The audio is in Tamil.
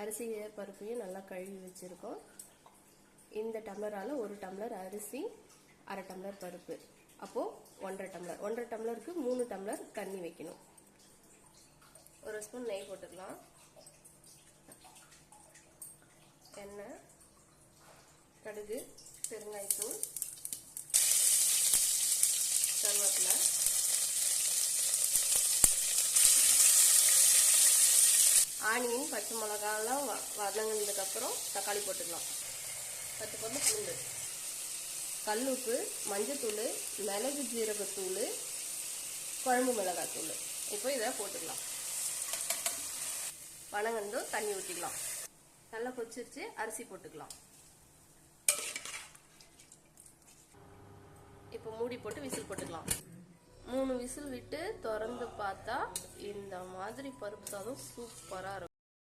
அரிசி பருப்பையும் நல்லா கழுவி வச்சுருக்கோம். இந்த டம்ளரால் 1 டம்ளர் அரிசி, 1/2 டம்ளர் பருப்பு. அப்போது 1.5 டம்ளர். 1.5 டம்ளருக்கு 3 டம்ளர் தண்ணி வைக்கணும். 1 ஸ்பூன் நெய் போட்டுக்கலாம். எண்ணெய், கடுகு, பெருங்காயத்தூள், கருவேப்பிலை, ஆனியன், பச்சை மிளகாலாம் வதங்கினதுக்கப்புறம் தக்காளி போட்டுக்கலாம். 10 பல்லு பூண்டு, கல்லுப்பு, மஞ்சத்தூள், மிளகு ஜீரகத்தூள், குழம்பு மிளகாத்தூள். இப்போ இதை போட்டுக்கலாம். வதங்கணும், தண்ணி ஊற்றிக்கலாம். நல்லா கொதிச்சிருச்சு, அரிசி போட்டுக்கலாம். இப்போ மூடி போட்டு விசில் போட்டுக்கலாம். 3 விசில் விட்டு திறந்து பார்த்தா இந்த மாதிரி பருப்பு சாதம் சூப்பராக இருக்கும்.